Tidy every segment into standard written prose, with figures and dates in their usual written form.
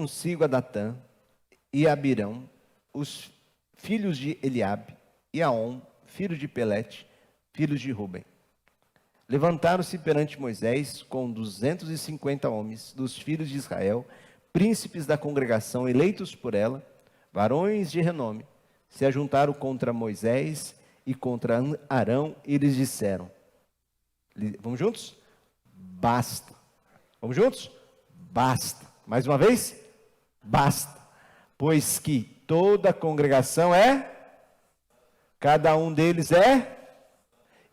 consigo a Datã e a Abirão, os filhos de Eliabe, e a On, filho de Pelete, filhos de Ruben. Levantaram-se perante Moisés com 250 homens dos filhos de Israel, príncipes da congregação, eleitos por ela, varões de renome, se ajuntaram contra Moisés e contra Arão, e eles disseram, vamos juntos? Basta. Vamos juntos? Basta. Mais uma vez? Basta. Pois que toda a congregação cada um deles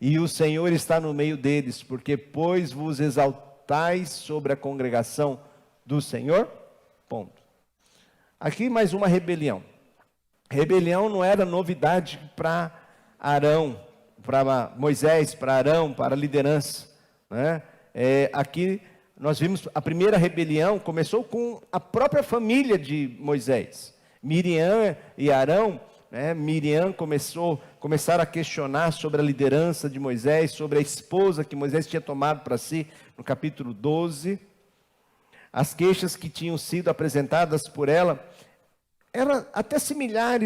e o Senhor está no meio deles, porque pois vos exaltais sobre a congregação do Senhor. Ponto. Aqui mais uma rebelião. Rebelião não era novidade para Arão, para Moisés, para Arão, para a liderança, né? Aqui nós vimos a primeira rebelião começou com a própria família de Moisés. Miriam e Arão, né? Miriam começaram a questionar sobre a liderança de Moisés, sobre a esposa que Moisés tinha tomado para si, no capítulo 12. As queixas que tinham sido apresentadas por ela eram até similar,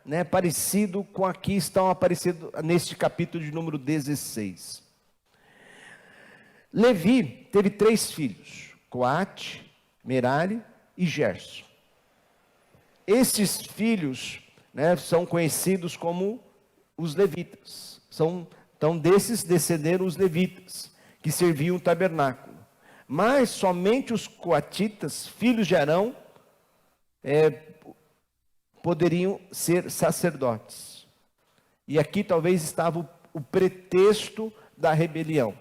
né, parecido com a que estão aparecendo neste capítulo de número 16. Levi teve 3 filhos, Coate, Merari e Gerson. Estes filhos, né, são conhecidos como os levitas. Então desses descenderam os levitas, que serviam o tabernáculo. Mas somente os coatitas, filhos de Arão, poderiam ser sacerdotes. E aqui talvez estava o pretexto da rebelião,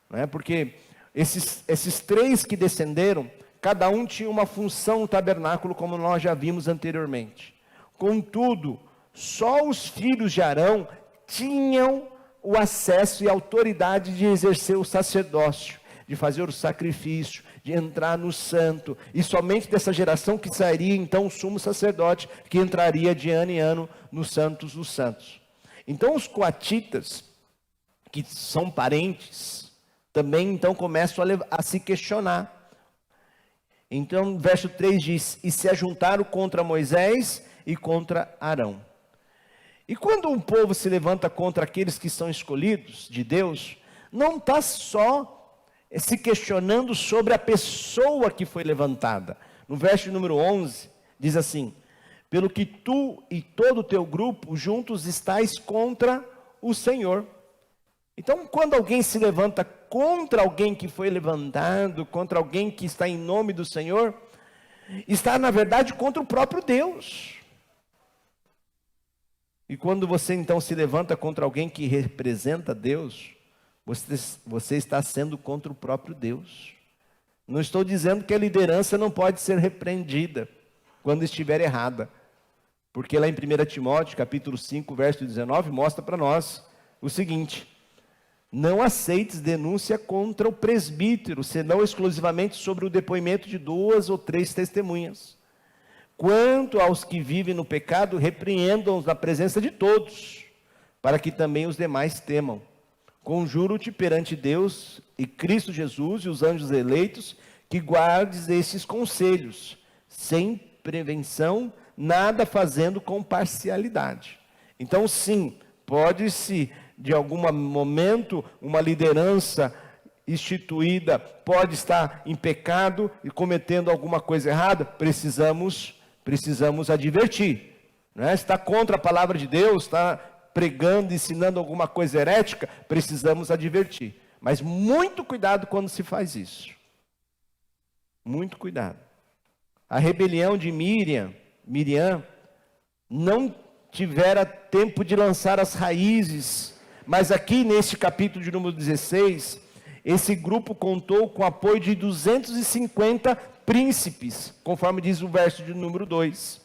né? Porque esses 3 que descenderam, cada um tinha uma função no tabernáculo, como nós já vimos anteriormente. Contudo, só os filhos de Arão tinham o acesso e a autoridade de exercer o sacerdócio, de fazer o sacrifício, de entrar no santo, e somente dessa geração que sairia então o sumo sacerdote, que entraria de ano em ano nos santos dos santos. Então os coatitas, que são parentes, também então começam a se questionar. Então verso 3 diz, e se ajuntaram contra Moisés e contra Arão. E quando um povo se levanta contra aqueles que são escolhidos de Deus, não está só se questionando sobre a pessoa que foi levantada. No verso número 11, diz assim, pelo que tu e todo o teu grupo juntos estáis contra o Senhor. Então, quando alguém se levanta contra alguém que foi levantado, contra alguém que está em nome do Senhor, está, na verdade, contra o próprio Deus. E quando você, então, se levanta contra alguém que representa Deus, você está sendo contra o próprio Deus. Não estou dizendo que a liderança não pode ser repreendida quando estiver errada. Porque lá em 1 Timóteo, capítulo 5, verso 19, mostra para nós o seguinte: não aceites denúncia contra o presbítero, senão exclusivamente sobre o depoimento de 2 ou 3 testemunhas. Quanto aos que vivem no pecado, repreendam-os na presença de todos, para que também os demais temam. Conjuro-te perante Deus e Cristo Jesus e os anjos eleitos, que guardes estes conselhos, sem prevenção, nada fazendo com parcialidade. Então sim, pode-se, de algum momento, uma liderança instituída, pode estar em pecado e cometendo alguma coisa errada, precisamos advertir, né? Está contra a palavra de Deus, está pregando, ensinando alguma coisa herética, precisamos advertir. Mas muito cuidado quando se faz isso. Muito cuidado. A rebelião de Miriam não tivera tempo de lançar as raízes, mas aqui neste capítulo de número 16, esse grupo contou com o apoio de 250 príncipes, conforme diz o verso de número 2.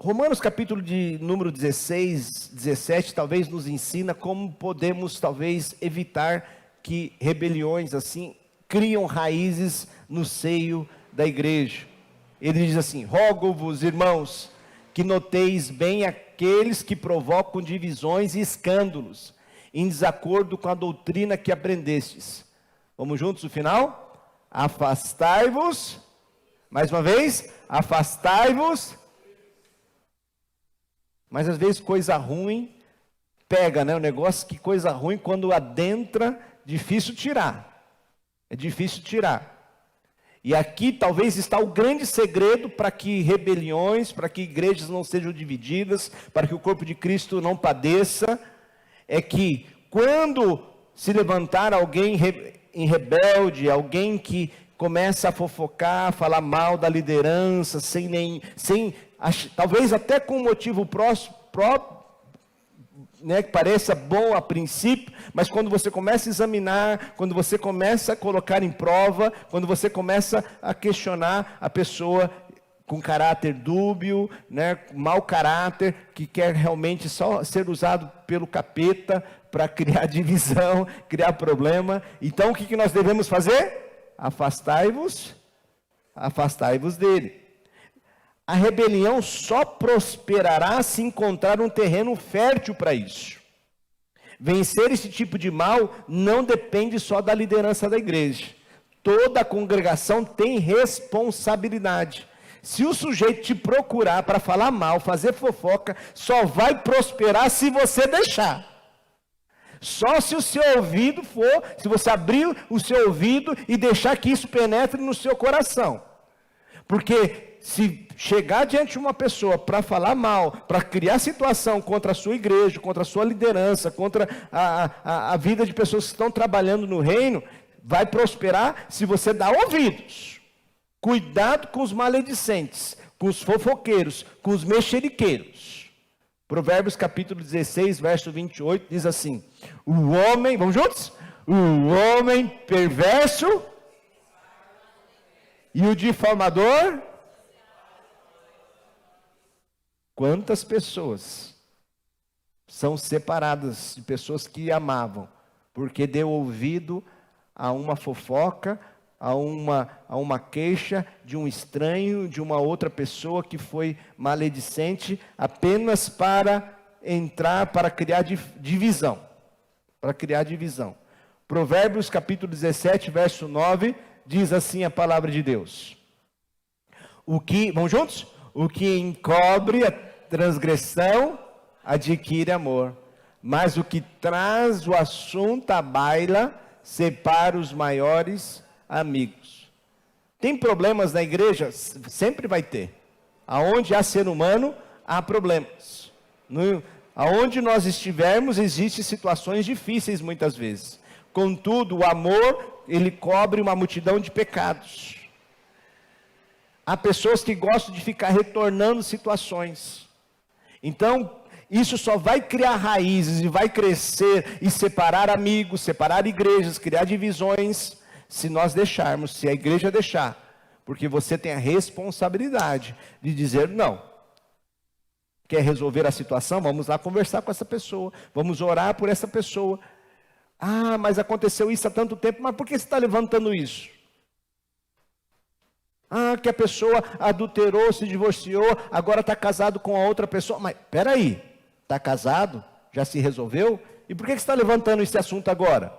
Romanos capítulo de número 16, 17, talvez nos ensina como podemos talvez evitar que rebeliões assim criam raízes no seio da igreja. Ele diz assim: rogo-vos, irmãos, que noteis bem aqueles que provocam divisões e escândalos, em desacordo com a doutrina que aprendestes. Vamos juntos no final? Afastai-vos, mais uma vez, afastai-vos. Mas às vezes coisa ruim pega, né? O negócio que coisa ruim quando adentra, difícil tirar. É difícil tirar. E aqui talvez está o grande segredo para que rebeliões, para que igrejas não sejam divididas, para que o corpo de Cristo não padeça, é que quando se levantar alguém em rebelde, alguém que começa a fofocar, falar mal da liderança, talvez até com um motivo próprio, né, que pareça bom a princípio, mas quando você começa a examinar, quando você começa a colocar em prova, quando você começa a questionar a pessoa com caráter dúbio, né, mau caráter, que quer realmente só ser usado pelo capeta para criar divisão, criar problema, então o que nós devemos fazer? Afastai-vos dele. A rebelião só prosperará se encontrar um terreno fértil para isso. Vencer esse tipo de mal não depende só da liderança da igreja. Toda a congregação tem responsabilidade. Se o sujeito te procurar para falar mal, fazer fofoca, só vai prosperar se você deixar. Só se o seu ouvido se você abrir o seu ouvido e deixar que isso penetre no seu coração. Porque se chegar diante de uma pessoa para falar mal, para criar situação contra a sua igreja, contra a sua liderança, contra a vida de pessoas que estão trabalhando no reino, vai prosperar se você dá ouvidos. Cuidado com os maledicentes, com os fofoqueiros, com os mexeriqueiros. Provérbios capítulo 16, verso 28, diz assim: o homem, vamos juntos? O homem perverso e o difamador. Quantas pessoas são separadas de pessoas que amavam, porque deu ouvido a uma fofoca, a uma queixa de um estranho, de uma outra pessoa que foi maledicente, apenas para entrar, para criar divisão. Para criar divisão. Provérbios capítulo 17, verso 9, diz assim a palavra de Deus. Vamos juntos? O que encobre a transgressão adquire amor, mas o que traz o assunto à baila separa os maiores amigos. Tem problemas na igreja? Sempre vai ter. Aonde há ser humano, há problemas. Aonde nós estivermos, existem situações difíceis muitas vezes. Contudo, o amor, ele cobre uma multidão de pecados. Há pessoas que gostam de ficar retornando situações. Então, isso só vai criar raízes e vai crescer e separar amigos, separar igrejas, criar divisões, se nós deixarmos, se a igreja deixar. Porque você tem a responsabilidade de dizer não. Quer resolver a situação? Vamos lá conversar com essa pessoa, vamos orar por essa pessoa. Ah, mas aconteceu isso há tanto tempo, mas por que você está levantando isso? Ah, que a pessoa adulterou, se divorciou, agora está casado com a outra pessoa. Mas, peraí, está casado? Já se resolveu? E por que você está levantando esse assunto agora?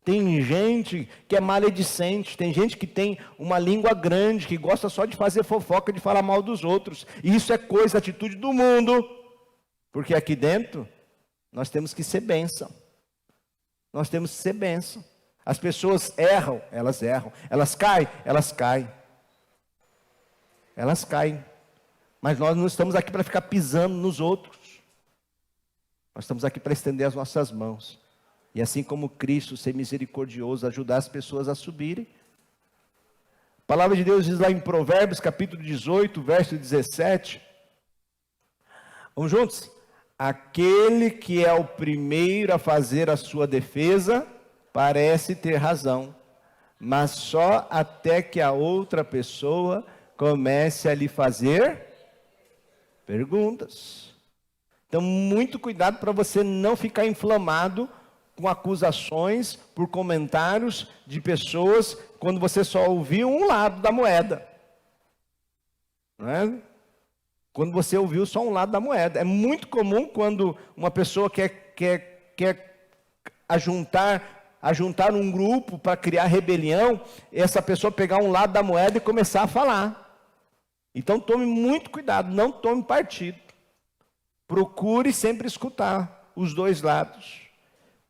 Tem gente que é maledicente, tem gente que tem uma língua grande, que gosta só de fazer fofoca, de falar mal dos outros. E isso é coisa, atitude do mundo. Porque aqui dentro, nós temos que ser bênção. Nós temos que ser bênção. As pessoas erram. Elas caem. Elas caem. Mas nós não estamos aqui para ficar pisando nos outros. Nós estamos aqui para estender as nossas mãos. E assim como Cristo, ser misericordioso, ajudar as pessoas a subirem. A palavra de Deus diz lá em Provérbios, capítulo 18, verso 17. Vamos juntos? Aquele que é o primeiro a fazer a sua defesa, parece ter razão, mas só até que a outra pessoa comece a lhe fazer perguntas. Então, muito cuidado para você não ficar inflamado com acusações, por comentários de pessoas, quando você só ouviu um lado da moeda. Não é? Quando você ouviu só um lado da moeda. É muito comum quando uma pessoa quer ajuntar a juntar um grupo para criar rebelião, essa pessoa pegar um lado da moeda e começar a falar. Então tome muito cuidado, não tome partido. Procure sempre escutar os dois lados,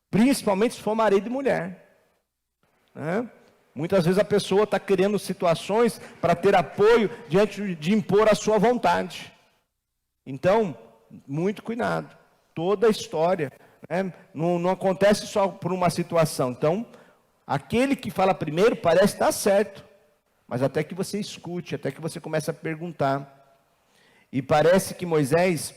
principalmente se for marido e mulher, né? Muitas vezes a pessoa está criando situações para ter apoio diante de impor a sua vontade. Então, muito cuidado. Toda a história, né, não acontece só por uma situação. Então, aquele que fala primeiro parece estar certo, mas até que você escute, até que você comece a perguntar. E parece que Moisés,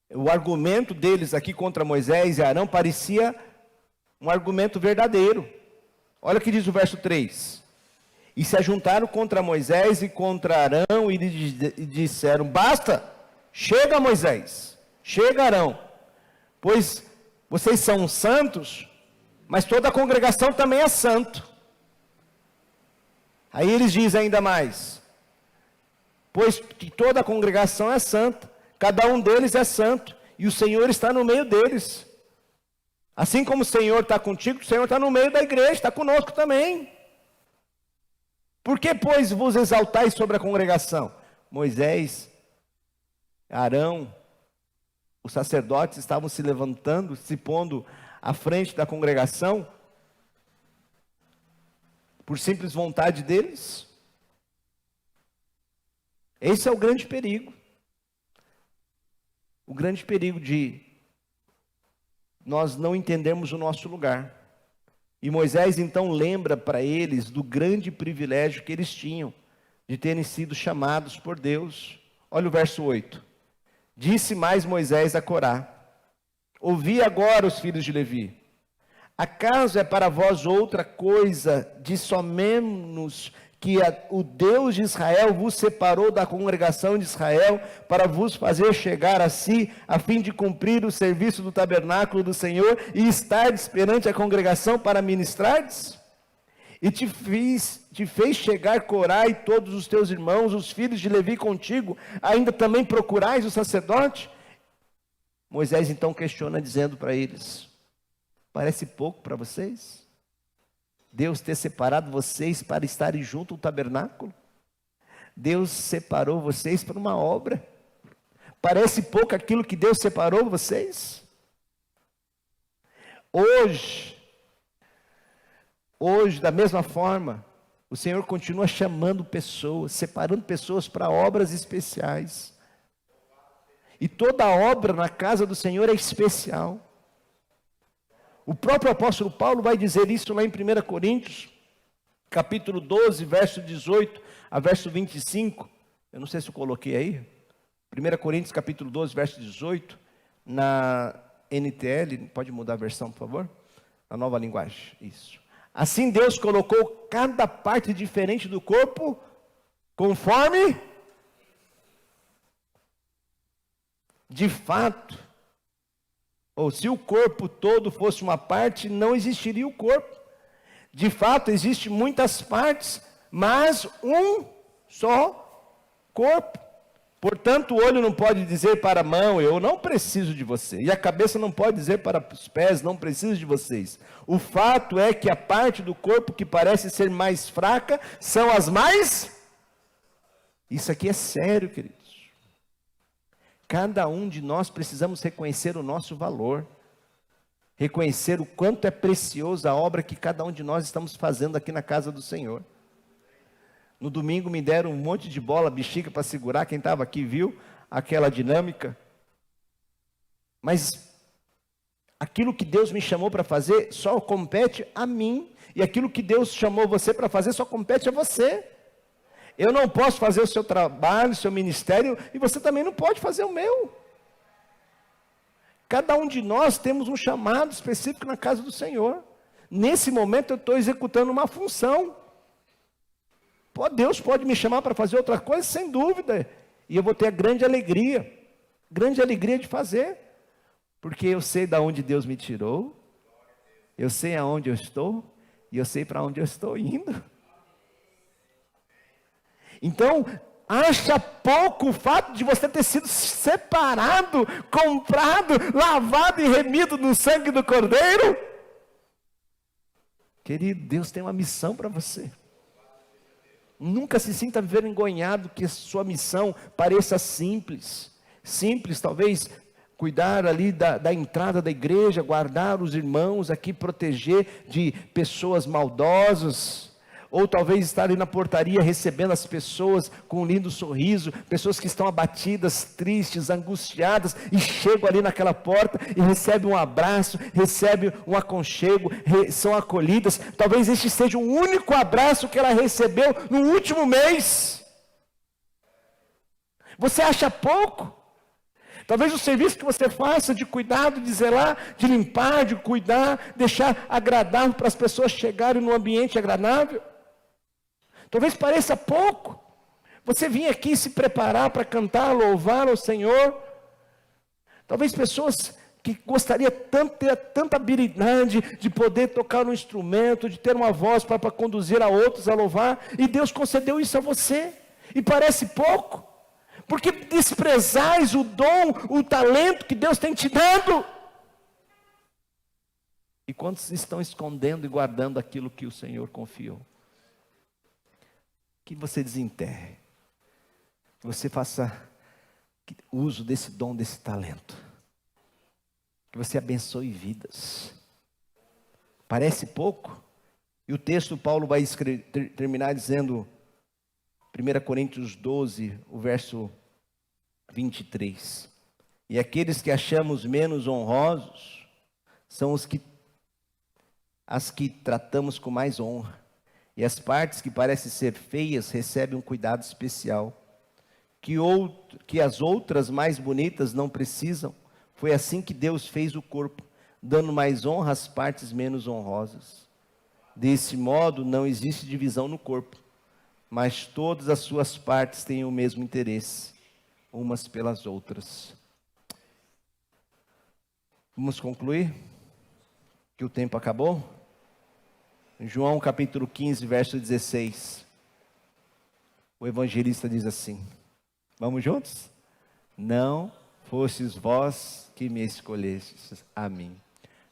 o argumento deles aqui contra Moisés e Arão parecia um argumento verdadeiro. Olha o que diz o verso 3. E se ajuntaram contra Moisés e contra Arão e lhe disseram: basta, chega Moisés, chega Arão, pois vocês são santos, mas toda a congregação também é santo. Aí eles dizem ainda mais: pois que toda a congregação é santa, cada um deles é santo, e o Senhor está no meio deles. Assim como o Senhor está contigo, o Senhor está no meio da igreja, está conosco também. Por que, pois, vos exaltais sobre a congregação? Moisés, Arão, os sacerdotes estavam se levantando, se pondo à frente da congregação, por simples vontade deles. Esse é o grande perigo. O grande perigo de nós não entendermos o nosso lugar. E Moisés então lembra para eles do grande privilégio que eles tinham de terem sido chamados por Deus. Olha o verso 8. Disse mais Moisés a Corá: ouvi agora, os filhos de Levi, acaso é para vós outra coisa de somenos que o Deus de Israel vos separou da congregação de Israel para vos fazer chegar a si, a fim de cumprir o serviço do tabernáculo do Senhor e estardes perante a congregação para ministrardes? E te fez chegar Corá e todos os teus irmãos, os filhos de Levi contigo, ainda também procurais o sacerdote? Moisés então questiona dizendo para eles: parece pouco para vocês? Deus ter separado vocês para estarem junto ao tabernáculo? Deus separou vocês para uma obra. Parece pouco aquilo que Deus separou vocês? Hoje, da mesma forma, o Senhor continua chamando pessoas, separando pessoas para obras especiais. E toda obra na casa do Senhor é especial. O próprio apóstolo Paulo vai dizer isso lá em 1 Coríntios, capítulo 12, verso 18 a verso 25. Eu não sei se eu coloquei aí. 1 Coríntios, capítulo 12, verso 18, na NTL, pode mudar a versão, por favor? Na nova linguagem, isso. Assim Deus colocou cada parte diferente do corpo, conforme, de fato, ou se o corpo todo fosse uma parte, não existiria o corpo. De fato, existem muitas partes, mas um só corpo. Portanto, o olho não pode dizer para a mão: eu não preciso de você. E a cabeça não pode dizer para os pés: não preciso de vocês. O fato é que a parte do corpo que parece ser mais fraca são as mais... Isso aqui é sério, queridos. Cada um de nós precisamos reconhecer o nosso valor, reconhecer o quanto é preciosa a obra que cada um de nós estamos fazendo aqui na casa do Senhor. No domingo me deram um monte de bola, bexiga para segurar, quem estava aqui viu aquela dinâmica. Mas aquilo que Deus me chamou para fazer só compete a mim, e aquilo que Deus chamou você para fazer só compete a você. Eu não posso fazer o seu trabalho, o seu ministério, e você também não pode fazer o meu. Cada um de nós temos um chamado específico na casa do Senhor. Nesse momento eu estou executando uma função. Deus pode me chamar para fazer outra coisa, sem dúvida. E eu vou ter a grande alegria de fazer. Porque eu sei de onde Deus me tirou, eu sei aonde eu estou, e eu sei para onde eu estou indo. Então, acha pouco o fato de você ter sido separado, comprado, lavado e remido no sangue do Cordeiro? Querido, Deus tem uma missão para você. Nunca se sinta envergonhado que a sua missão pareça simples. Simples, talvez, cuidar ali da entrada da igreja, guardar os irmãos aqui, proteger de pessoas maldosas. Ou talvez estar ali na portaria recebendo as pessoas com um lindo sorriso, pessoas que estão abatidas, tristes, angustiadas, e chegam ali naquela porta e recebem um abraço, recebem um aconchego, são acolhidas. Talvez este seja o único abraço que ela recebeu no último mês. Você acha pouco? Talvez o serviço que você faça de cuidado, de zelar, de limpar, de cuidar, deixar agradável para as pessoas chegarem num ambiente agradável. Talvez pareça pouco. Você vir aqui se preparar para cantar, louvar ao Senhor. Talvez pessoas que gostariam tanto ter tanta habilidade de poder tocar um instrumento, de ter uma voz para conduzir a outros a louvar, e Deus concedeu isso a você. E parece pouco, porque desprezais o dom, o talento que Deus tem te dado. E quantos estão escondendo e guardando aquilo que o Senhor confiou? Que você desenterre, que você faça uso desse dom, desse talento, que você abençoe vidas. Parece pouco, e o texto Paulo vai terminar dizendo, 1 Coríntios 12, o verso 23, e aqueles que achamos menos honrosos, são as que tratamos com mais honra. E as partes que parecem ser feias recebem um cuidado especial, que as outras mais bonitas não precisam. Foi assim que Deus fez o corpo, dando mais honra às partes menos honrosas. Desse modo, não existe divisão no corpo, mas todas as suas partes têm o mesmo interesse, umas pelas outras. Vamos concluir? Que o tempo acabou? Em João capítulo 15, verso 16, o evangelista diz assim, vamos juntos? Não fostes vós que me escolhestes a mim,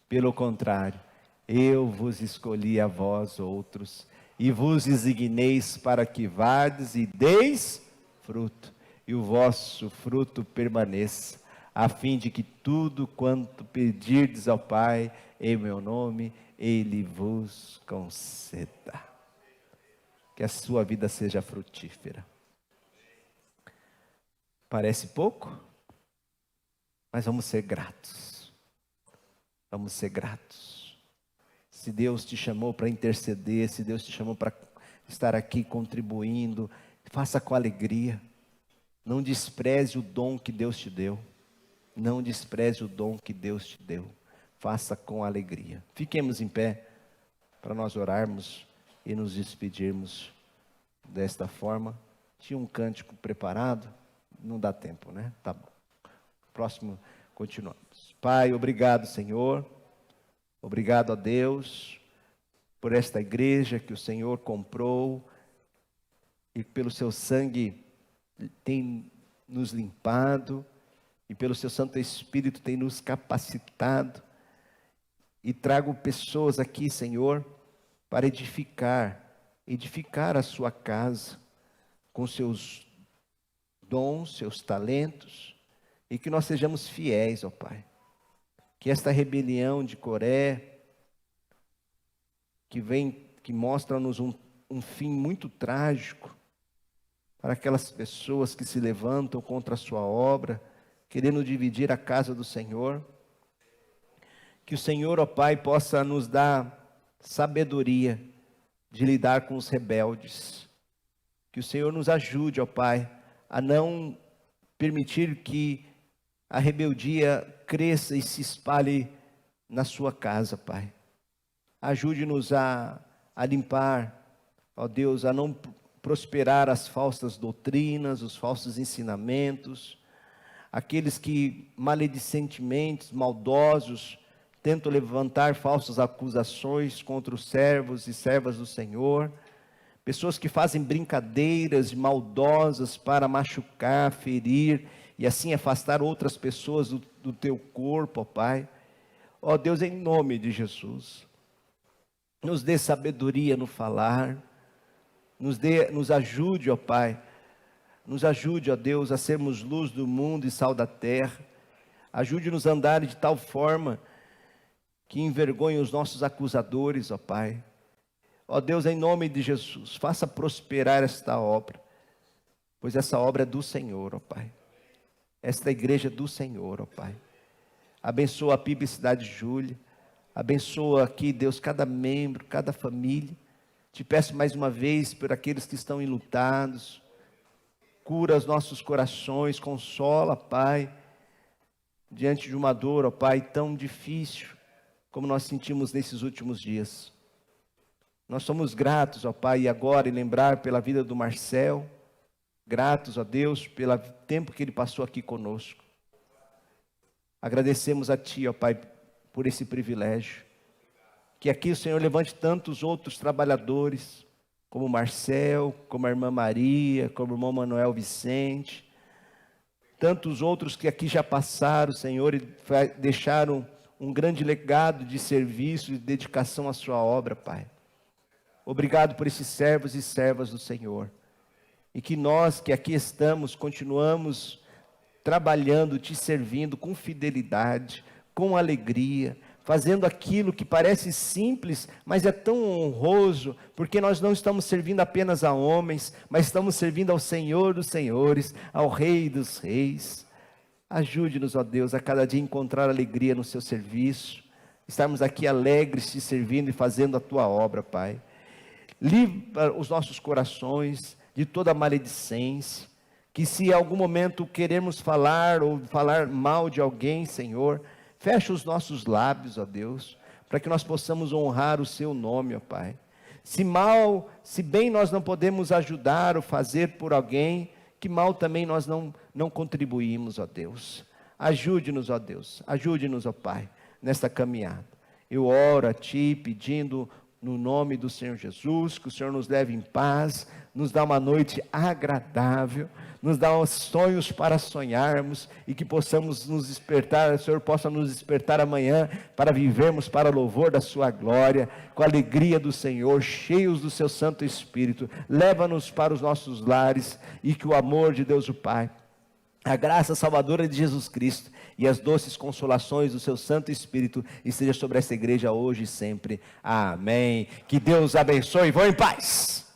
pelo contrário, eu vos escolhi a vós outros, e vos designeis para que vades e deis fruto, e o vosso fruto permaneça, a fim de que tudo quanto pedirdes ao Pai, em meu nome, Ele vos conceda. Que a sua vida seja frutífera. Parece pouco, mas vamos ser gratos. Vamos ser gratos. Se Deus te chamou para interceder, se Deus te chamou para estar aqui contribuindo, faça com alegria. Não despreze o dom que Deus te deu. Não despreze o dom que Deus te deu. Faça com alegria. Fiquemos em pé para nós orarmos e nos despedirmos desta forma. Tinha um cântico preparado, não dá tempo, né? Tá bom. Próximo, continuamos. Pai, obrigado, Senhor. Obrigado a Deus por esta igreja que o Senhor comprou e pelo seu sangue tem nos limpado e pelo seu Santo Espírito tem nos capacitado. E trago pessoas aqui, Senhor, para edificar a sua casa com seus dons, seus talentos, e que nós sejamos fiéis, ó Pai. Que esta rebelião de Coré, que mostra-nos um fim muito trágico, para aquelas pessoas que se levantam contra a sua obra, querendo dividir a casa do Senhor. Que o Senhor, ó Pai, possa nos dar sabedoria de lidar com os rebeldes. Que o Senhor nos ajude, ó Pai, a não permitir que a rebeldia cresça e se espalhe na sua casa, Pai. Ajude-nos a limpar, ó Deus, a não prosperar as falsas doutrinas, os falsos ensinamentos, aqueles que maledicentemente, maldosos, tentam levantar falsas acusações contra os servos e servas do Senhor, pessoas que fazem brincadeiras maldosas para machucar, ferir e assim afastar outras pessoas do teu corpo, ó Pai. Ó Deus, em nome de Jesus, nos dê sabedoria no falar, nos ajude, ó Pai, nos ajude, ó Deus, a sermos luz do mundo e sal da terra. Ajude-nos a andar de tal forma que envergonhe os nossos acusadores, ó Pai. Ó Deus, em nome de Jesus, faça prosperar esta obra, pois essa obra é do Senhor, ó Pai. Esta igreja é do Senhor, ó Pai. Abençoa a PIB Cidade Júlia, abençoa aqui, Deus, cada membro, cada família. Te peço mais uma vez por aqueles que estão enlutados, cura os nossos corações, consola, Pai, diante de uma dor, ó Pai, tão difícil, como nós sentimos nesses últimos dias. Nós somos gratos, ó Pai, e agora em lembrar pela vida do Marcel, gratos, ó Deus, pelo tempo que ele passou aqui conosco. Agradecemos a Ti, ó Pai, por esse privilégio. Que aqui o Senhor levante tantos outros trabalhadores, como o Marcel, como a irmã Maria, como o irmão Manuel Vicente, tantos outros que aqui já passaram, Senhor, e deixaram um grande legado de serviço e de dedicação à sua obra, Pai. Obrigado por esses servos e servas do Senhor. E que nós que aqui estamos, continuamos trabalhando, te servindo com fidelidade, com alegria, fazendo aquilo que parece simples, mas é tão honroso, porque nós não estamos servindo apenas a homens, mas estamos servindo ao Senhor dos Senhores, ao Rei dos Reis. Ajude-nos, ó Deus, a cada dia encontrar alegria no seu serviço, estarmos aqui alegres, te servindo e fazendo a tua obra, Pai. Livra os nossos corações de toda maledicência, que se em algum momento queremos falar ou falar mal de alguém, Senhor, fecha os nossos lábios, ó Deus, para que nós possamos honrar o seu nome, ó Pai. Se bem nós não podemos ajudar ou fazer por alguém, que mal também nós não contribuímos, ó Deus. Ajude-nos, ó Deus, ajude-nos, ó Pai, nesta caminhada. Eu oro a Ti pedindo no nome do Senhor Jesus, que o Senhor nos leve em paz, nos dá uma noite agradável, nos dá sonhos para sonharmos e que possamos nos despertar, o Senhor possa nos despertar amanhã para vivermos para o louvor da sua glória, com a alegria do Senhor, cheios do seu Santo Espírito. Leva-nos para os nossos lares e que o amor de Deus o Pai, a graça salvadora de Jesus Cristo e as doces consolações do seu Santo Espírito esteja sobre essa igreja hoje e sempre. Amém. Que Deus abençoe. Vão em paz.